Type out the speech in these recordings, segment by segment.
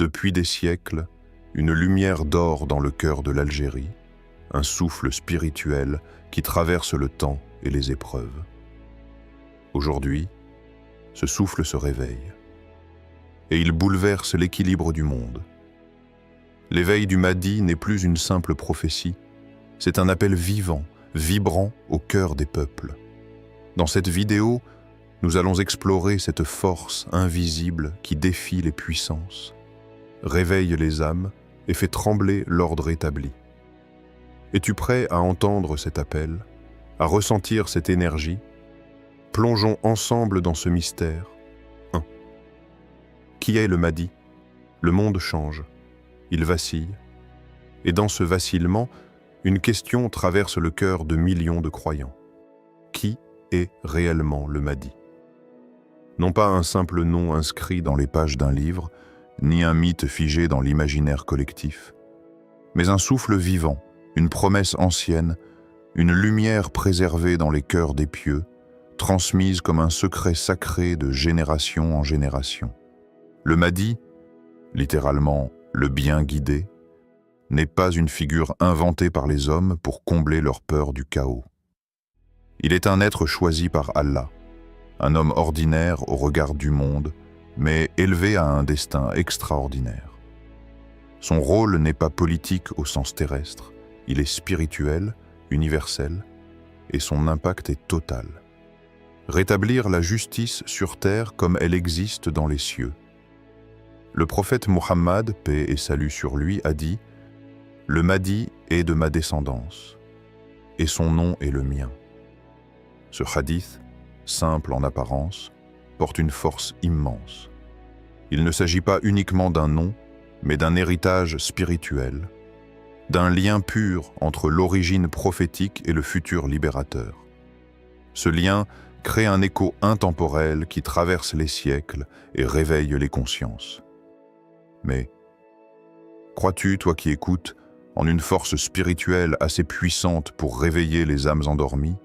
Depuis des siècles, une lumière dort dans le cœur de l'Algérie, un souffle spirituel qui traverse le temps et les épreuves. Aujourd'hui, ce souffle se réveille et il bouleverse l'équilibre du monde. L'éveil du Mahdi n'est plus une simple prophétie, c'est un appel vivant, vibrant au cœur des peuples. Dans cette vidéo, nous allons explorer cette force invisible qui défie les puissances, réveille les âmes et fait trembler l'ordre établi. Es-tu prêt à entendre cet appel, à ressentir cette énergie? Plongeons ensemble dans ce mystère. 1. Qui est le Mahdi? Le monde change, il vacille. Et dans ce vacillement, une question traverse le cœur de millions de croyants. Qui est réellement le Mahdi? Non pas un simple nom inscrit dans les pages d'un livre, ni un mythe figé dans l'imaginaire collectif, mais un souffle vivant, une promesse ancienne, une lumière préservée dans les cœurs des pieux, transmise comme un secret sacré de génération en génération. Le Mahdi, littéralement le bien guidé, n'est pas une figure inventée par les hommes pour combler leur peur du chaos. Il est un être choisi par Allah, un homme ordinaire au regard du monde, mais élevé à un destin extraordinaire. Son rôle n'est pas politique au sens terrestre, il est spirituel, universel, et son impact est total. Rétablir la justice sur terre comme elle existe dans les cieux. Le prophète Mohammed, paix et salut sur lui, a dit « Le Mahdi est de ma descendance, et son nom est le mien ». Ce hadith, simple en apparence, porte une force immense. Il ne s'agit pas uniquement d'un nom, mais d'un héritage spirituel, d'un lien pur entre l'origine prophétique et le futur libérateur. Ce lien crée un écho intemporel qui traverse les siècles et réveille les consciences. Mais crois-tu, toi qui écoutes, en une force spirituelle assez puissante pour réveiller les âmes endormies,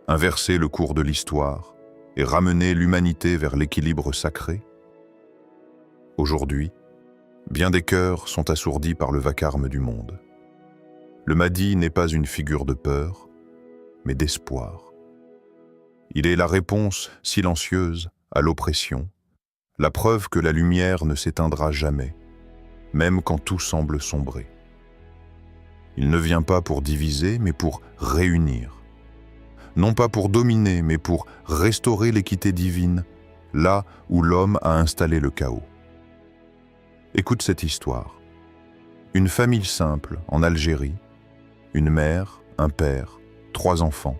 inverser le cours de l'histoire et ramener l'humanité vers l'équilibre sacré? Aujourd'hui, bien des cœurs sont assourdis par le vacarme du monde. Le Mahdi n'est pas une figure de peur, mais d'espoir. Il est la réponse silencieuse à l'oppression, la preuve que la lumière ne s'éteindra jamais, même quand tout semble sombrer. Il ne vient pas pour diviser, mais pour réunir. Non pas pour dominer, mais pour restaurer l'équité divine, là où l'homme a installé le chaos. Écoute cette histoire. Une famille simple en Algérie, une mère, un père, 3 enfants.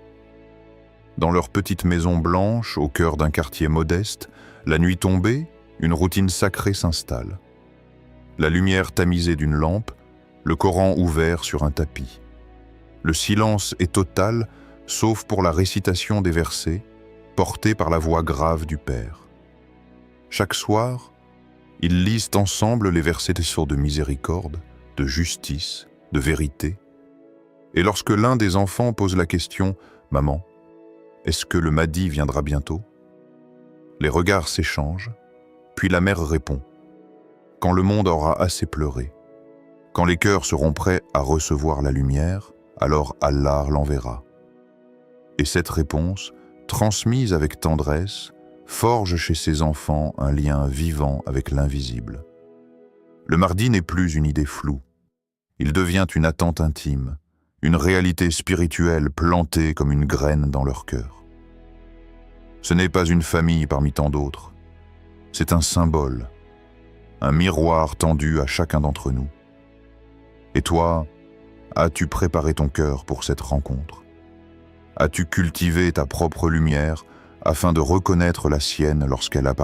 Dans leur petite maison blanche, au cœur d'un quartier modeste, la nuit tombée, une routine sacrée s'installe. La lumière tamisée d'une lampe, le Coran ouvert sur un tapis. Le silence est total, sauf pour la récitation des versets, portés par la voix grave du Père. Chaque soir, ils lisent ensemble les versets de miséricorde, de justice, de vérité. Et lorsque l'un des enfants pose la question « Maman, est-ce que le Mahdi viendra bientôt ?» Les regards s'échangent, puis la mère répond « Quand le monde aura assez pleuré, quand les cœurs seront prêts à recevoir la lumière, alors Allah l'enverra. » Et cette réponse, transmise avec tendresse, forge chez ses enfants un lien vivant avec l'invisible. Le Mahdi n'est plus une idée floue. Il devient une attente intime, une réalité spirituelle plantée comme une graine dans leur cœur. Ce n'est pas une famille parmi tant d'autres. C'est un symbole, un miroir tendu à chacun d'entre nous. Et toi, as-tu préparé ton cœur pour cette rencontre? As-tu cultivé ta propre lumière afin de reconnaître la sienne lorsqu'elle apparaît?